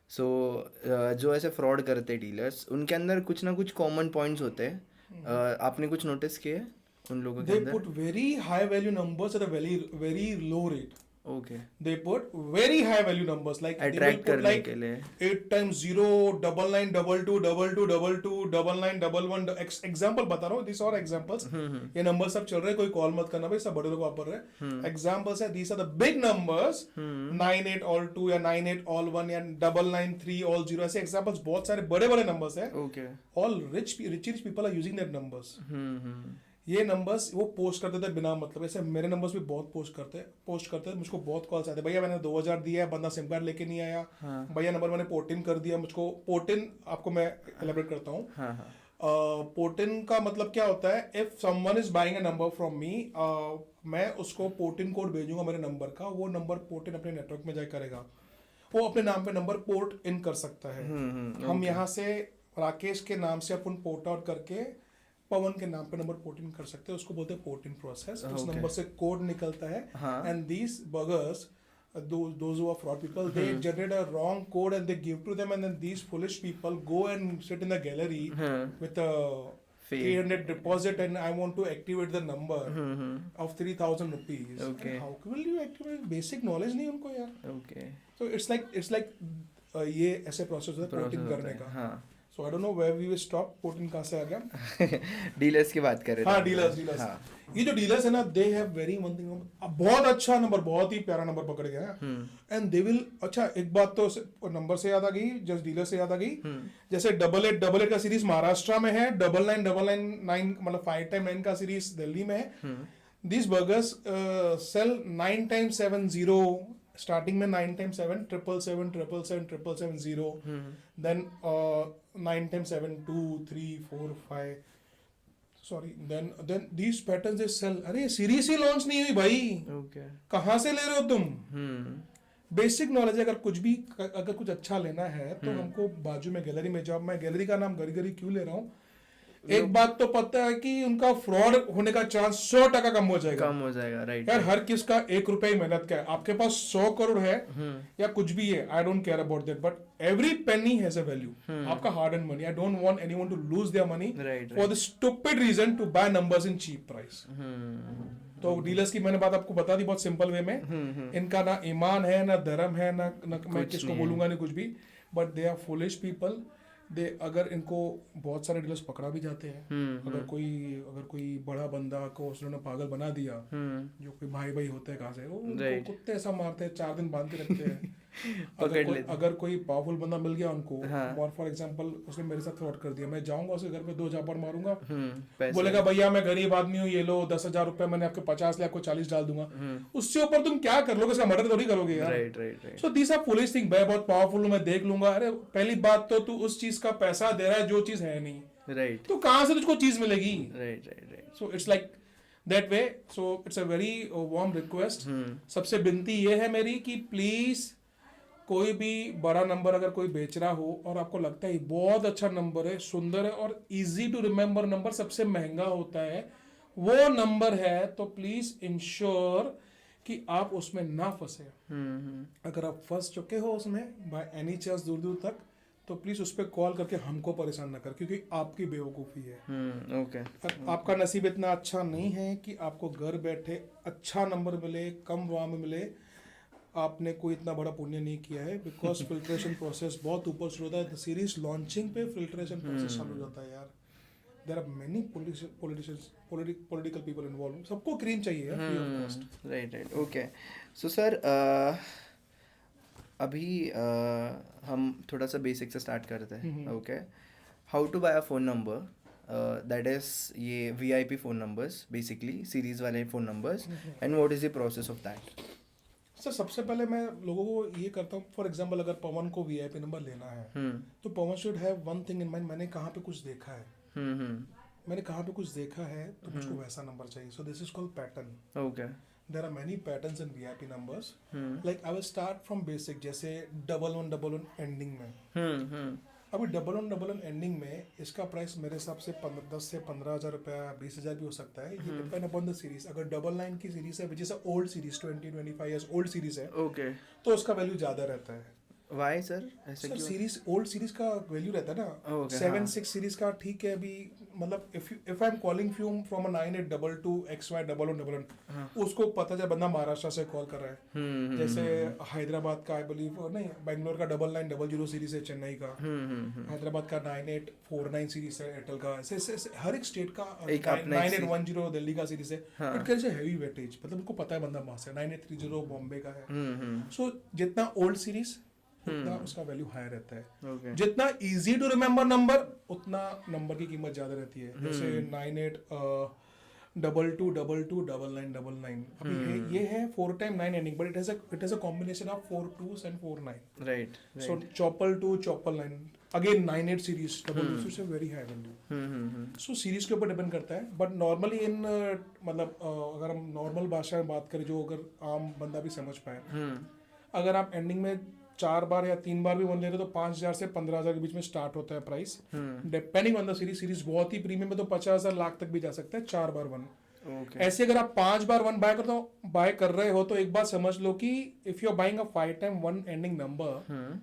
S1: सो जो ऐसे फ्रॉड करते हैं डीलर्स, उनके अंदर कुछ ना कुछ कॉमन पॉइंट्स होते हैं। आपने कुछ नोटिस किए उन लोगों के
S2: They
S1: अंदर?
S2: put very high value numbers at a very low rate.
S1: Okay,
S2: They put very high value numbers, like they will
S1: attract
S2: put
S1: करने
S2: like
S1: के लिए।
S2: 8 times 0 992222229911 example बता रहा हूँ, these are examples। ये numbers सब चल रहे हैं, कोई कॉल मत करना भाई, सब बड़े लोग वापर रहे हैं। Examples है, these are the big numbers, 98 all 2 या 98 all 1 या 993 all 0, ऐसे examples बहुत सारे बड़े बड़े numbers है।
S1: Okay.
S2: All rich people are using that numbers। ये नंबर्स वो पोस्ट करते थे बिना मतलब, ऐसे मेरे नंबर्स भी बहुत पोस्ट करते मुझको बहुत कॉल्स आते, भैया मैंने 2,000 दिया है, बंदा सिम कार्ड लेके नहीं आया। भैया नंबर मैंने पोर्टिन कर दिया, मुझको पोर्टिन आपको मैं एलेबरेट करता हूँ। पोर्टिन का मतलब क्या होता है, if someone is buying a number from मी, मैं उसको पोर्टिन कोड भेजूंगा मेरे नंबर का, वो नंबर पोर्टिन अपने नेटवर्क में जाए करेगा, वो अपने नाम पे नंबर पोर्ट इन कर सकता है। हम यहाँ से राकेश के नाम से अपन पोर्ट आउट करके पवन के नाम पे नंबर पोर्ट इन कर सकते हैं, उसको बोलते हैं पोर्ट इन प्रोसेस। उस नंबर से कोड निकलता है, and these buggers, those who are fraud people, they generate a wrong code and they give to them, and then these foolish people go and sit in the gallery with a 300 deposit, and I want to activate the number of 3,000 rupees.
S1: Okay.
S2: How will you activate? Basic knowledge नहीं उनको यार।
S1: Okay.
S2: So it's like ये ऐसे process होता है port in करने का।
S1: हाँ।
S2: So I don't know where we will stop, port in कहाँ से आ गया।
S1: डीलर्स की बात कर रहे थे।
S2: हाँ, डीलर्स।
S1: हाँ।
S2: ये जो डीलर्स है ना, they have very one thing, बहुत अच्छा नंबर, बहुत ही प्यारा नंबर पकड़ गया है, एंड दे विल। अच्छा एक बात तो नंबर से याद आ गई, जस्ट डीलर से याद आ गई, जैसे 8888 का सीरीज महाराष्ट्र में है, 9999 मतलब 5 times 9 का सीरीज दिल्ली में है। This burgers sell 9 times 70, starting में 9 times 7 777 777 777 0, then 9 times 7 2 3 4 5, sorry, then these patterns they sell. अरे सीरीज ही लॉन्च नहीं हुई भाई,
S1: ओके।
S2: कहाँ से ले रहे हो तुम?
S1: हम्म।
S2: बेसिक नॉलेज है। अगर कुछ अच्छा लेना है तो हमको बाजू में गैलरी में जाओ। मैं गैलरी का नाम गरी गरी क्यों ले रहा हूँ, एक बात तो पता है कि उनका फ्रॉड होने का चांस 100% कम हो जाएगा।
S1: कम हो जाएगा, राइट।
S2: यार हर किसका 1 रुपया ही मेहनत का है। आपके पास 100 करोड़ है या कुछ भी है, I don't care about that, but every penny has a value. आपका hard and money, I don't want anyone to lose their money
S1: Right,
S2: for the stupid reason to buy numbers in cheap price. तो dealers की मैंने बात आपको बता दी बहुत simple way में। इनका ना ईमान है, ना धर्म है, ना मैं किसको बोलूंगा नहीं कुछ भी, but they are foolish people. They अगर इनको बहुत सारे डीलर्स पकड़ा भी जाते हैं। अगर कोई बड़ा बंदा को उसने पागल बना दिया, जो कोई भाई भाई होते हैं कहाँ से, वो उनको कुत्ते ऐसा मारते हैं, 4 दिन बांध के रखते हैं। अगर कोई पावरफुल बंदा मिल गया उनको, और फॉर एग्जांपल उसने मेरे साथ फ्रॉड कर दिया, मैं जाऊंगा उसके घर पे 2 झापड़ मारूंगा, बोलेगा भैया मैं गरीब आदमी हूँ, ये लो 10,000 रुपए, मैंने आपके 50 लाख को 40 डाल दूंगा। उससे ऊपर तुम क्या कर लोगे? उसका मर्डर थोड़ी करोगे यार।
S1: Right.
S2: So this are foolish thing. मैं बहुत पावरफुल हूँ, मैं देख लूंगा। अरे पहली बात तो तू उस चीज का पैसा दे रहा है जो चीज है नहीं,
S1: राइट।
S2: तो कहां से तुझको चीज मिलेगी?
S1: Right.
S2: So it's like that way. So it's a very warm request. सबसे विनती ये है मेरी कि प्लीज कोई भी बड़ा नंबर अगर कोई बेच रहा हो और आपको लगता है बहुत अच्छा नंबर है, सुंदर है और इजी टू रिमेम्बर नंबर सबसे महंगा होता है, वो नंबर है, तो प्लीज इंश्योर कि आप उसमें ना फंसे। अगर आप फंस चुके हो उसमें बाय एनी चांस दूर दूर तक, तो प्लीज उस पर कॉल करके हमको परेशान ना कर, क्योंकि आपकी बेवकूफ़ी है।
S1: ओके।
S2: आपका नसीब इतना अच्छा नहीं है कि आपको घर बैठे अच्छा नंबर मिले, कम वाह में मिले। आपने कोई इतना बड़ा पुण्य नहीं किया है, बिकॉज फिल्ट्रेशन प्रोसेस बहुत ऊपर शुरू होता है। सीरीज लॉन्चिंग पे फिल्ट्रेशन प्रोसेस चालू हो जाता है यार। There are many political people involve. सबको क्रीम चाहिए यार, free of cost.
S1: Right. Okay. So sir, अभी हम थोड़ा सा बेसिक से स्टार्ट करते हैं। Okay. How to buy a phone number, that is ये VIP phone numbers, basically series वाले phone numbers, and what is the process of that?
S2: Sir सबसे पहले मैं लोगों को ये करता हूँ, फॉर एग्जांपल अगर पवन को VIP नंबर लेना है तो Pawan should have one thing in mind. मैंने कहाँ पे कुछ देखा है, मैंने कहाँ पे कुछ देखा है, तो मुझको वैसा नंबर चाहिए। So this is called pattern.
S1: Okay.
S2: There are many patterns in VIP numbers. Like I will start from basic, जैसे 1111 एंडिंग में। अभी 1111 एंडिंग में इसका प्राइस मेरे हिसाब से 10 से 15,000 रुपया, 20,000 भी हो सकता है। ये डिपेंड अपॉन द सीरीज। अगर 99 की सीरीज है, जैसे old series 20-25 years old series है,
S1: ओके।
S2: तो उसका वैल्यू ज्यादा रहता है।
S1: वाई सर, ऐसे
S2: सर
S1: क्यों?
S2: सीरीज ओल्ड सीरीज का वैल्यू रहता है ना।
S1: Okay,
S2: 7-6 सीरीज का ठीक है। अभी मतलब if I am calling from a 9822 XY1111, उसको पता चला बंदा महाराष्ट्र से कॉल कर रहा है। जैसे हैदराबाद का आई बिलीव नहीं, बेंगलोर का 9900 सीरीज है, चेन्नई का, हैदराबाद का 9849 सीरीज है, एयरटेल का, ऐसे हर एक स्टेट का।
S1: एक अपना
S2: 9810 दिल्ली का सीरीज है। It can say heavy weightage, मतलब उनको पता है बंदा वहां से। 9830 बॉम्बे का है। सो जितना ओल्ड सीरीज उतना उसका वैल्यू हाई रहता है।
S1: Okay.
S2: जितना इजी टू रिमेम्बर नंबर, उतना नंबर की कीमत ज्यादा रहती है। जैसे 9822229999। अभी ये है 4 time 9 ending, but it has a combination of 4 2s and 4 9।
S1: Right.
S2: So 299 again 98 series, 222 is a very high value. So series के ऊपर डिपेंड करता है, बट नॉर्मली इन मतलब अगर हम नॉर्मल भाषा में बात करें जो अगर आम बंदा भी समझ पाए, अगर आप एंडिंग में 4 बार या 3 बार भी वन ले रहे हो तो 5,000 से 15,000 के बीच में स्टार्ट होता है price, depending on the series. Series बहुत ही प्रीमियम है तो 50,000 लाख तक भी जा सकता है 4 बार वन।
S1: Okay.
S2: ऐसे अगर आप 5 बार वन बाय कर रहे हो तो एक बात समझ लो कि if you are buying a 5 time 1 ending number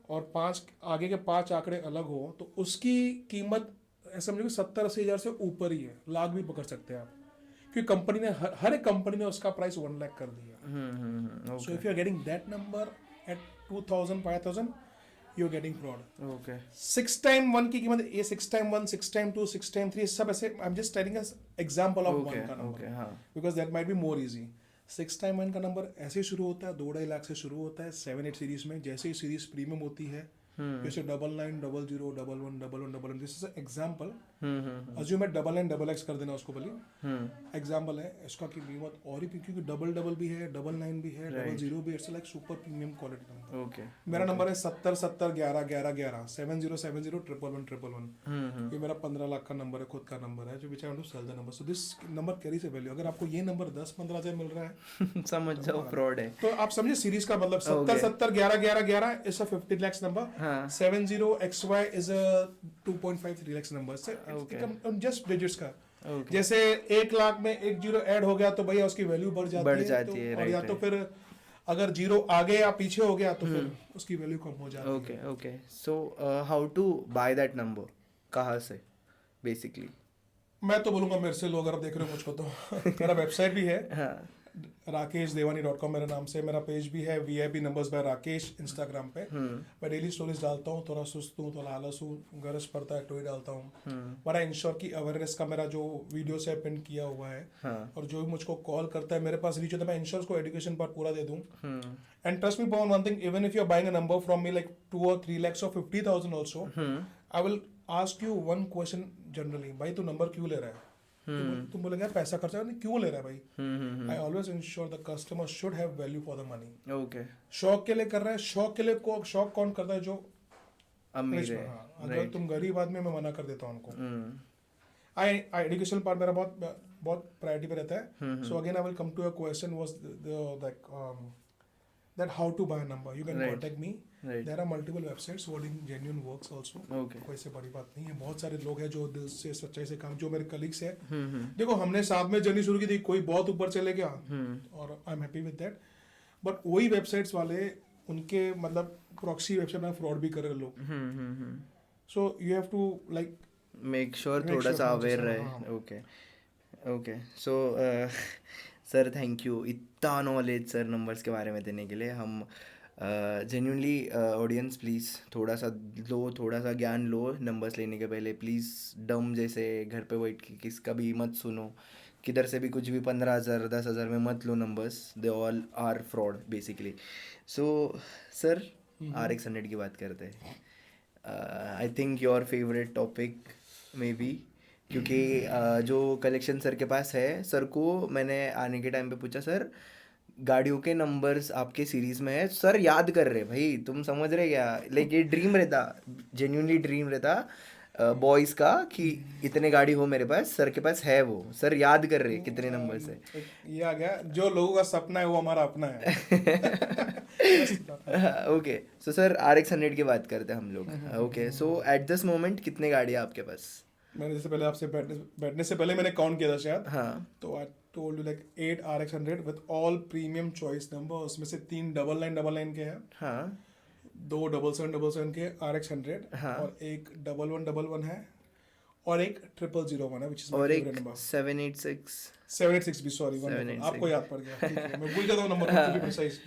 S2: और 5 आगे के 5 आंकड़े अलग हो, तो उसकी कीमत ऐसा समझो कि 70-80 हजार से ऊपर ही है, लाख भी पकड़ सकते हैं आप, क्योंकि कंपनी ने हर एक कंपनी ने उसका प्राइस 1 लाख कर दिया। So if you are getting that number at 2,000 5,000 you're getting fraud.
S1: Okay.
S2: 6 time 1 की कीमत, ये 6 टाइम 1 6 टाइम 2 6 टाइम 3 सब ऐसे। I am just telling us example of one का number, because that might be more easy. 6 time 1 का number ऐसे शुरू होता है, 2-2.5 लाख से शुरू होता है 7-8 सीरीज में। जैसे ही सीरीज प्रीमियम होती है जैसे 9900111111 दिस इज एग्जाम्पल। अज्यूम मैं 99XX कर देना उसको बोलिए, एग्जाम्पल है इसका कि कीमत और ही क्योंकि डबल डबल भी है, 99 भी है, 00 भी है, it's like super premium quality number.
S1: Okay,
S2: मेरा नंबर है 70701111 70701111। ये मेरा 15 लाख का नंबर है, खुद का नंबर है जो which I want to sell the number. So this number carries a value. अगर आपको ये नंबर 10-15 हजार मिल रहा है
S1: समझ जाओ फ्रॉड है।
S2: तो आप समझे सीरीज का मतलब 70701111 इज अ 50 lakhs number,
S1: हाँ
S2: 70XY is a 2.53 lakhs number। Just digits का
S1: ओके,
S2: जैसे 1 लाख में एक जीरो ऐड हो गया तो भैया उसकी वैल्यू बढ़ जाती है, तो
S1: है,
S2: और या
S1: राइट
S2: तो फिर अगर जीरो आगे या पीछे हो गया तो फिर उसकी वैल्यू कम हो जाती
S1: ओके
S2: है।
S1: Okay. So how to buy that number, कहाँ से बेसिकली?
S2: मैं तो बोलूंगा मेरे से लो, अगर आप देख रहे हो मुझको तो मेरा वेबसाइट भी है
S1: हाँ
S2: rakeshdevaney.com मेरे नाम से, मेरा पेज भी है VIP numbers by Rakesh Instagram पे। मैं डेली स्टोरीज डालता हूँ, थोड़ा सुस्त हूँ, थोड़ा आलस हूँ, गरज पड़ता है तो ही डालता हूँ। बड़ा इंश्योर की अवेयरनेस का मेरा जो वीडियो से पिन किया हुआ है,
S1: हाँ
S2: और जो भी मुझको कॉल करता है मेरे पास रीच होता है, मैं इंश्योर को एजुकेशन पार्ट पूरा दे दूँ। And trust me on one thing, even if you are buying a number from me like 2 or 3 lakhs or 50,000 also, I will ask you one question generally, भाई तू number क्यों ले रहा है? तुम बोलेंगे यार पैसा खर्चा नहीं, क्यों ले रहा है भाई? I always ensure the customer should have value for the money.
S1: Okay,
S2: शौक के लिए कर रहा है, शौक के लिए को शौक कौन करता है? जो
S1: अमीर
S2: rich
S1: है,
S2: है। हाँ, अगर तुम गरीब आदमी, मैं मना कर देता हूँ उनको। एजुकेशन पार्ट मेरा बहुत प्रायोरिटी पे रहता है। So again I will come to a question was that how to buy a number. You can
S1: Right.
S2: contact me.
S1: Right.
S2: There are multiple websites wording genuine works also.
S1: Okay.
S2: कोई से बड़ी बात नहीं है, बहुत सारे लोग हैं जो दिल से सच्चाई से काम, जो मेरे कलीग्स हैं। देखो हमने साथ में जर्नी शुरू की थी, कोई बहुत ऊपर चले गया और I am happy with that, but वही वेबसाइट्स वाले उनके मतलब प्रॉक्सी वेबसाइट में फ्रॉड भी कर रहे लोग। So you have to like
S1: make sure
S2: Make
S1: थोड़ा
S2: sure
S1: सा
S2: थोड़ा
S1: अवेयर
S2: सा,
S1: रहे।
S2: हाँ।
S1: Okay okay. So sir thank you इतना नॉलेज सर नंबर्स के बारे में देने के लिए। हम जेन्यूनली ऑडियंस प्लीज़ थोड़ा सा लो, थोड़ा सा ज्ञान लो नंबर्स लेने के पहले प्लीज़। डम जैसे घर पे बैठ के किसका भी मत सुनो, किधर से भी कुछ भी 15,000 10,000 में मत लो numbers, they all are fraud basically. So sir RX 100 की बात करते हैं। I think your favourite topic may be, क्योंकि जो कलेक्शन सर के पास है, सर को मैंने आने के टाइम पे पूछा सर गाड़ियों के नंबर्स आपके सीरीज में है, सर याद कर रहे भाई, तुम समझ रहे क्या? लाइक ये ड्रीम रहता, जेन्यूनली ड्रीम रहता बॉयज़ का कि इतने गाड़ी हो मेरे पास, सर के पास है, वो सर याद कर रहे कितने नंबर्स है।
S2: ये आ गया, जो लोगों का सपना है वो हमारा अपना है।
S1: ओके, सो सर RX 100 की बात करते हैं हम लोग। Okay, so at this moment कितने गाड़ी है आपके पास?
S2: मैंने जैसे पहले आपसे बैठने से पहले मैंने काउंट किया था शायद,
S1: हाँ
S2: तो I told you like 8 RX 100 with all premium choice number. उसमें से 3 9999 के हैं,
S1: हाँ
S2: 2 7777 के RX 100,
S1: हाँ।
S2: और एक 1111 है, और एक 0001 है विच इज
S1: और
S2: माय
S1: एक
S2: फेवरेट नंबर।
S1: 786
S2: 786 भी, सॉरी
S1: 786
S2: आपको याद पड़ गया, ठीक है, मैं भूल जाता हूँ number, to be precise.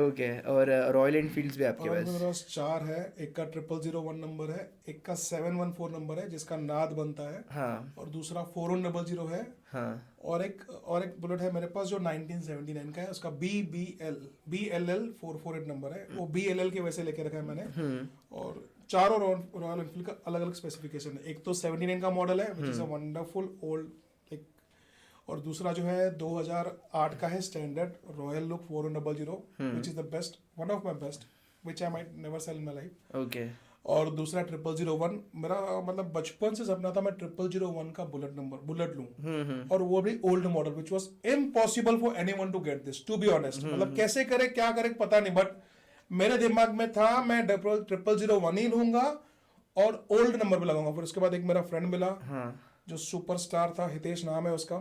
S1: Okay, और रॉयल एनफील्ड्स भी आपके
S2: और
S1: पास?
S2: मेरे पास 4 है, एक का 0001 नंबर है, एक का 714 नंबर है जिसका नाद बनता है,
S1: हाँ
S2: और दूसरा 4100 है,
S1: हाँ
S2: और एक बुलेट है मेरे पास जो 1979 का है, उसका BLL 448 नंबर है, वो BLL के वैसे लेके रखा है मैंने। और चारों रॉयल एनफील्ड का अलग अलग स्पेसिफिकेशन है। एक तो 79 का मॉडल है which is a wonderful old, और दूसरा जो है 2008 का है standard royal look 4000 which is the best, one of my best, which I might never cell in my life.
S1: Okay
S2: और दूसरा 0001, मेरा मतलब बचपन से सपना था मैं 0001 का बुलेट लूं, और वो भी old model which was impossible for anyone to get this, to be honest. मतलब कैसे करे क्या करे पता नहीं, बट मेरे दिमाग में था मैं 0001 ही लूंगा और ओल्ड नंबर पे लगाऊंगा। फिर उसके बाद एक मेरा फ्रेंड मिला जो सुपरस्टार था, हितेश नाम है उसका,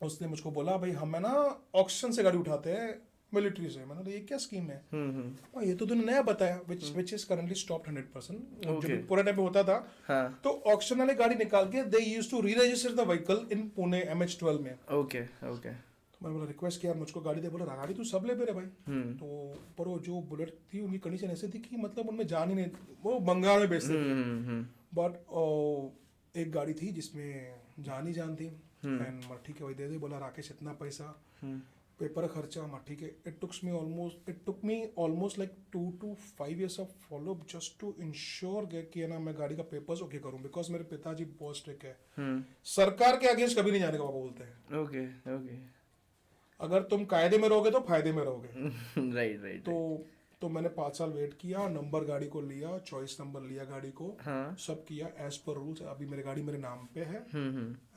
S2: उसने मुझको बोला भाई हम है ना ऑक्शन से गाड़ी उठाते हैं मिलिट्री से। मैंने बोला ये क्या स्कीम है? ये तो तूने नया बताया, विच इज करंटली स्टॉप्ड 100%। जो भी पूरे टाइम पे होता था, तो ऑक्शन वाले गाड़ी निकाल के they used to reregister the vehicle in Pune MH12 में।
S1: Okay okay.
S2: तो मैंने बोला रिक्वेस्ट किया, मुझको गाड़ी दे, बोला गाड़ी तू सब ले मेरे भाई। तो पर वो जो बुलेट थी उनकी कंडीशन ऐसी थी कि मतलब उनमें जान ही नहीं, वो बंगाल में बेचते थे, बट एक गाड़ी थी जिसमें जान ही जान थी। एंड ठीक है भाई दे दे। बोला राकेश इतना पैसा, पेपर खर्चा हाँ ठीक है, it took me almost like 2 to 5 years of follow just to ensure कि ना मैं गाड़ी का पेपर्स ओके करूं, बिकॉज मेरे पिताजी बहुत स्ट्रिक्ट है। सरकार के अगेंस्ट कभी नहीं जाने का पापा बोलते हैं।
S1: Okay okay.
S2: अगर तुम कायदे में रहोगे तो फायदे में रहोगे।
S1: Right right.
S2: तो मैंने 5 साल वेट किया, नंबर गाड़ी को लिया, चॉइस नंबर लिया गाड़ी को,
S1: हाँ।
S2: सब किया एज पर रूल्स। अभी मेरी गाड़ी मेरे नाम पे है,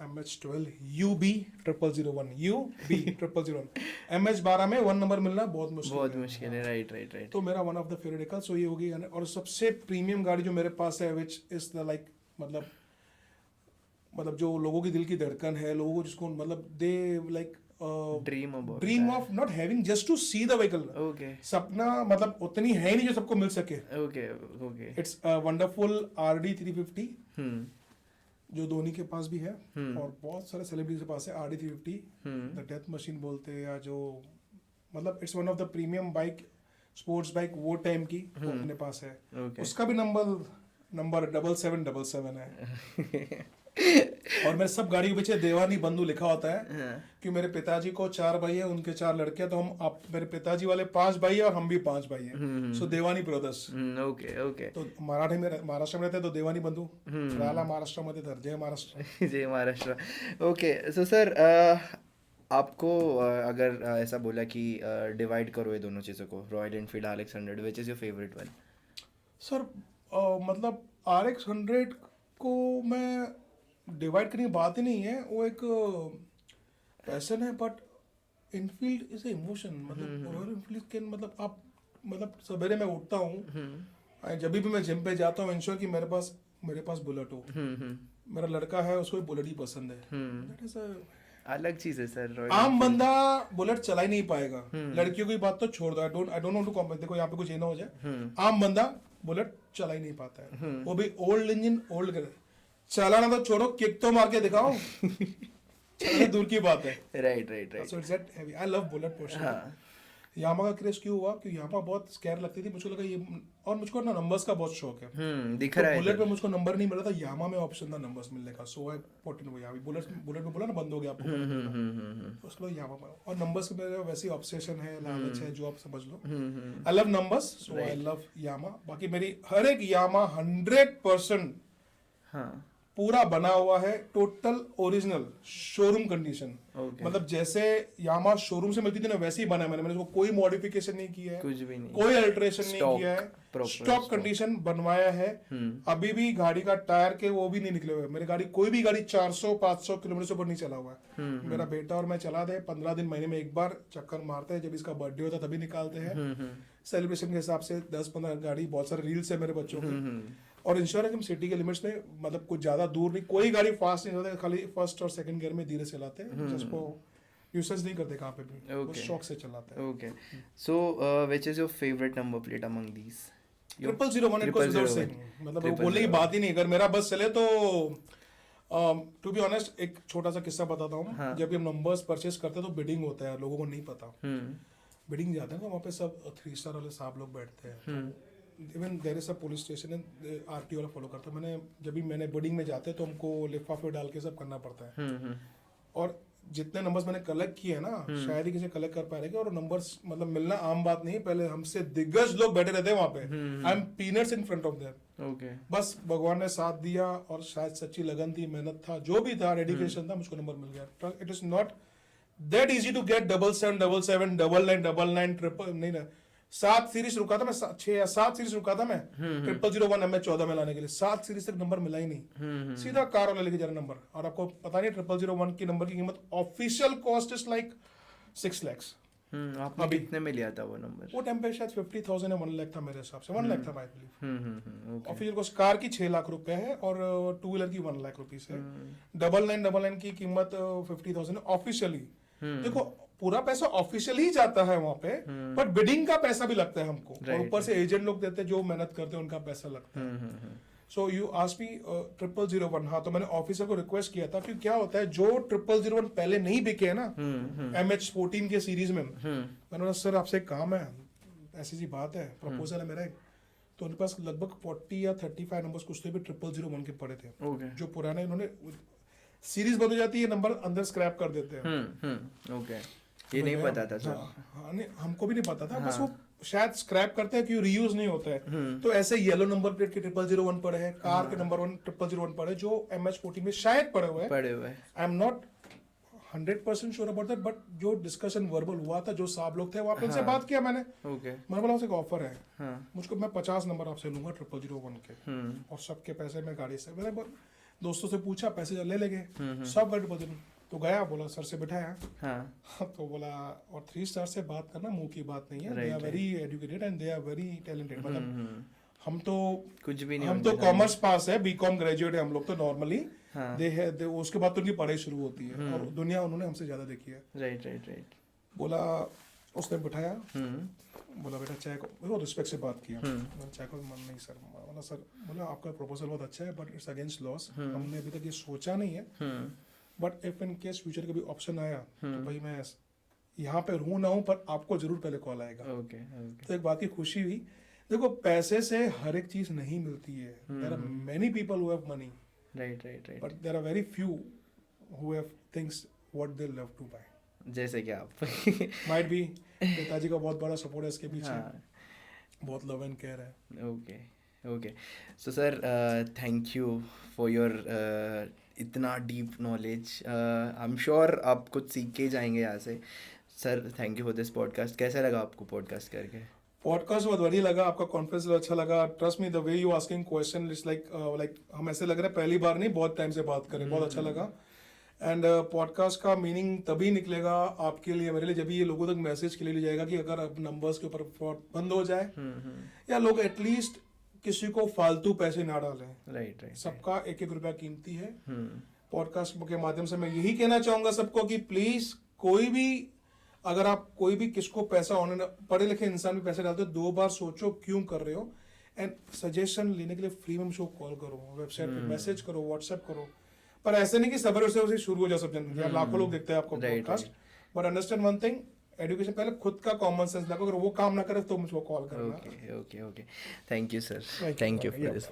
S2: MH12 UB 0001 UB 0001। MH12 में 1 नंबर मिलना बहुत मुश्किल है।
S1: Right right right.
S2: तो मेरा one of the favourite vehicle so ये होगी। और सबसे प्रीमियम गाड़ी जो मेरे पास है विच इज द लाइक मतलब जो लोगों की दिल की धड़कन है, लोगों को जिसको मतलब they like dream of not having just to see the vehicle.
S1: Okay.
S2: सपना मतलब उतनी है ही नहीं जो सबको मिल सके।
S1: Okay okay.
S2: It's wonderful RD 350 जो धोनी के पास भी है और बहुत सारे सेलिब्रिटीज के पास है। RD 350 द डेथ मशीन बोलते हैं, या जो मतलब it's one of the premium bike, sports bike वो टाइम की वो अपने पास है। उसका भी नंबर 7777 है। और मेरे सब गाड़ी के पीछे देवानी बंधु लिखा होता है कि मेरे पिताजी को 4 भाई है, उनके 4 लड़के हैं, तो हम आप मेरे पिताजी वाले 5 भाई है और हम भी 5 भाई हैं। सो देवानी ब्रदर्स।
S1: Okay okay.
S2: तो महाराष्ट्र में रहते हैं तो देवानी बंधू, राला महाराष्ट्र मध्ये तर जय महाराष्ट्र।
S1: जय महाराष्ट्र। ओके सो सर आपको अगर ऐसा बोला कि डिवाइड करो ये दोनों चीज़ों को, royal Enfield RX 100, which is your favourite one?
S2: Sir मतलब RX 100 को मैं डिवाइड करने की बात ही नहीं है, वो एक पैशन है, बट इनफील्ड इज इमोशन। मतलब रॉयल एनफील्ड के मतलब आप मतलब सवेरे मैं उठता हूँ, जब भी मैं जिम पे जाता हूँ, इंश्योर कि मेरे पास बुलेट हो। मेरा लड़का है, उसको भी बुलेट ही पसंद है। दैट इज
S1: अलग चीज है सर।
S2: आम बंदा बुलेट चला ही नहीं पाएगा। लड़कियों की बात तो छोड़ दो, I don't want to comment. देखो यहाँ पे कुछ ये ना हो जाए, आम बंदा बुलेट चला ही नहीं पाता है, वो भी ओल्ड इंजन ओल्ड। चलाना तो छोड़ो, किक तो मार के दिखाओ। चलाना दूर की बात है।
S1: Right right right.
S2: So it's that heavy. I love Bullet personally. Yamaha का क्रेज क्यों हुआ? क्योंकि यामा बहुत स्कैर लगती थी, मुझको लगा ये, और मुझको ना नंबर्स का बहुत शौक है।
S1: दिख रहा है।
S2: बुलेट पे मुझको नंबर नहीं मिल रहा था, यामा में ऑप्शन था नंबर्स मिलने का। सो I put in Yamaha. Bullet में बोला ना बंद हो गया आपको, तो उसको यामा में। और नंबर्स का मेरा वैसे ऑब्सेशन है, लालच है, जो आप समझ लो। I love numbers, so I love Yamaha. बाकी मेरी हर एक यामा 100% पूरा बना हुआ है, टोटल ओरिजिनल शोरूम कंडीशन। मतलब जैसे यामा शोरूम से मिलती थी ना, वैसे ही बना है मैंने उसको, कोई मॉडिफिकेशन नहीं किया है, कुछ भी नहीं, कोई अल्टरेशन नहीं किया है, स्टॉक कंडीशन बनवाया है। अभी भी गाड़ी का टायर के वो भी नहीं निकले हुए। मेरी गाड़ी कोई भी गाड़ी 400-500 किलोमीटर से ऊपर नहीं चला हुआ है। मेरा बेटा और मैं चला दे 15 दिन महीने में एक बार चक्कर मारते हैं, जब इसका बर्थडे होता है तभी निकालते हैं सेलिब्रेशन के हिसाब से। 10-15 गाड़ी, बहुत सारे रील्स है मेरे बच्चों की। और इंश्योर है कि हम सिटी के लिमिट्स में, मतलब कुछ ज्यादा दूर नहीं, कोई गाड़ी फास्ट नहीं चलाते, खाली फर्स्ट और सेकंड गियर में धीरे चलाते हैं, जिसको यूसेज नहीं करते कहाँ पे भी, वो शौक से चलाते हैं।
S1: Okay so which is your favourite number plate among these?
S2: 0001 it goes without saying, मतलब वो बोलने की बात ही नहीं। अगर मेरा बस चले तो टू बी ऑनेस्ट एक छोटा सा किस्सा बताता हूँ। जब भी हम नंबर्स परचेस करते हैं तो बिडिंग होता है, लोगों को नहीं पता। बिडिंग जाते हैं ना, वहाँ पे सब 3 स्टार वाले साहब लोग बैठते हैं। Even there is a police station है, RT वाला फॉलो करता है। मैंने बिडिंग में जाते हैं तो हमको लिफाफे डाल के सब करना पड़ता है। और जितने नंबर्स मैंने कलेक्ट किए ना, शायद ही किसी कलेक्ट कर पाएंगे। और नंबर्स मतलब मिलना आम बात नहीं है। पहले हमसे दिग्गज लोग बैठे रहते हैं वहाँ पे, I am peanuts in front of them. बस भगवान ने साथ दिया और शायद सच्ची लगन थी, मेहनत था, जो भी था, डेडिकेशन था, मुझको नंबर मिल गया। It is not that easy to get 7777 9999 triple नहीं ना। 7 सीरीज रुका था मैं, 6 या 7 सीरीज रुका था मैं 0001 MH14 में लाने के लिए। 7 सीरीज तक नंबर मिला ही नहीं। सीधा कार वाले लेके जा रहा नंबर। और आपको पता नहीं 0001 की नंबर की कीमत official cost is like 6 lakhs।
S1: आपने कितने में लिया था वो नंबर?
S2: वो टाइम पे शायद 50,000 या 1 लाख था मेरे हिसाब से। 1 लाख था I believe. Official cost car की 6 लाख रुपए है और 2 व्हीलर की 1 लाख रुपीस है। 9999 की कीमत 50,000 ऑफिशियली। देखो पूरा पैसा ऑफिशियल ही जाता है वहां पे, बट बिडिंग का पैसा भी लगता है हमको, और ऊपर से एजेंट लोग देते हैं, जो मेहनत करते हैं उनका पैसा लगता है। So you ask me 0001। हाँ, तो मैंने ऑफिसर को रिक्वेस्ट किया था, क्योंकि क्या होता है जो 0001 पहले नहीं बिके है ना MH14 के सीरीज में, मैंने बोला सर आपसे एक काम है, ऐसी सी बात है, प्रपोजल है मेरा एक। तो उनके पास लगभग 40 या 35 नंबर्स कुछ तो भी 0001 के पड़े थे, जो पुराने इन्होंने सीरीज बन जाती है, नंबर अंदर स्क्रैप कर देते हैं।
S1: ये
S2: मैं
S1: नहीं
S2: गया,
S1: पता था सर।
S2: हाँ हाँ, नहीं हमको भी नहीं पता था, बस
S1: हाँ।
S2: वो शायद स्क्रैप करते हैं कि रीयूज नहीं होता है। तो ऐसे येलो नंबर प्लेट के 0001 पड़े हैं, कार के नंबर 0001 पड़े जो MH14 में शायद पड़े हुए हैं।
S1: पड़े हुए हैं।
S2: I am not 100% sure about that, but जो डिस्कशन वर्बल हुआ था, जो साहब लोग थे वहाँ पे उनसे बात किया मैंने।
S1: ओके।
S2: मैंने बोला उससे एक ऑफर है,
S1: हाँ।
S2: मुझको मैं 50 नंबर आपसे लूंगा 0001 के, और सबके पैसे मैं गाड़ी से, मैंने दोस्तों से पूछा, पैसे ले लेंगे सब गाड़ी बदलूं। तो गया, बोला सर से बिठाया,
S1: हाँ।
S2: तो बोला और 3 स्टार से बात करना मुंह की बात नहीं है, they are
S1: Right,
S2: very educated and they are very talented. मतलब हम तो
S1: कुछ भी नहीं
S2: हम
S1: उनके
S2: तो कॉमर्स पास है, बीकॉम ग्रेजुएट है हम लोग तो नॉर्मली।
S1: हाँ।
S2: दे उसके बाद तो उनकी पढ़ाई शुरू होती है, और दुनिया उन्होंने हमसे ज्यादा देखी है।
S1: Right right right.
S2: बोला, उसने बिठाया, बोला बेटा चाय को, वो रिस्पेक्ट से बात किया, बोला चाय को मन नहीं सर। बोला सर, बोला आपका प्रपोजल बहुत अच्छा है बट इट्स अगेंस्ट लॉस, हमने अभी तक ये सोचा नहीं है, but if in case future कभी ऑप्शन आया तो भाई मैं यहाँ पे हूँ ना हूँ, पर आपको जरूर पहले कॉल आएगा।
S1: Okay okay.
S2: तो एक बात की खुशी हुई। देखो पैसे से हर एक चीज नहीं मिलती है, there are many people who have money,
S1: right right right.
S2: But there are very few who have things what they love to buy.
S1: जैसे कि आप।
S2: माइट बी पिताजी का बहुत बड़ा सपोर्ट है इसके पीछे,
S1: हाँ।
S2: बहुत लव एंड केयर है।
S1: Okay okay. So sir, thank you for your इतना deep knowledge. I am sure आप कुछ सीख के ही जाएंगे यहाँ से। Sir thank you for this podcast. कैसा लगा आपको पॉडकास्ट करके?
S2: पॉडकास्ट बहुत बढ़िया लगा, आपका कॉन्फ्रेंस अच्छा लगा। Trust me the way you asking question it's like हम ऐसे लग रहा है पहली बार नहीं, बहुत टाइम से बात करें, बहुत अच्छा लगा। एंड पॉडकास्ट का मीनिंग तभी निकलेगा आपके लिए, मेरे लिए, जब ये लोगों तक मैसेज के लिए जाएगा कि अगर अब नंबर्स के ऊपर फ्रॉड बंद हो जाए, या लोग एटलीस्ट किसी को फालतू पैसे ना डालें।
S1: Right right.
S2: सबका 1-1 रुपया कीमती है। पॉडकास्ट के माध्यम से मैं यही कहना चाहूंगा सबको कि प्लीज कोई भी, अगर आप कोई भी किसको पैसा पढ़े लिखे इंसान भी पैसे डालते हो, 2 बार सोचो क्यों कर रहे हो। एंड सजेशन लेने के लिए फ्री में मुझको कॉल करो, वेबसाइट पे मैसेज करो, व्हाट्सएप करो, पर ऐसे नहीं कि सबर से शुरू हो जाए सब जन। यार लाखों लोग देखते हैं आपको podcast, but understand one thing, education पहले खुद का कॉमन सेंस लगो, अगर वो काम ना करे तो मुझको कॉल करना।
S1: Okay okay okay. Thank you sir, thank you for this.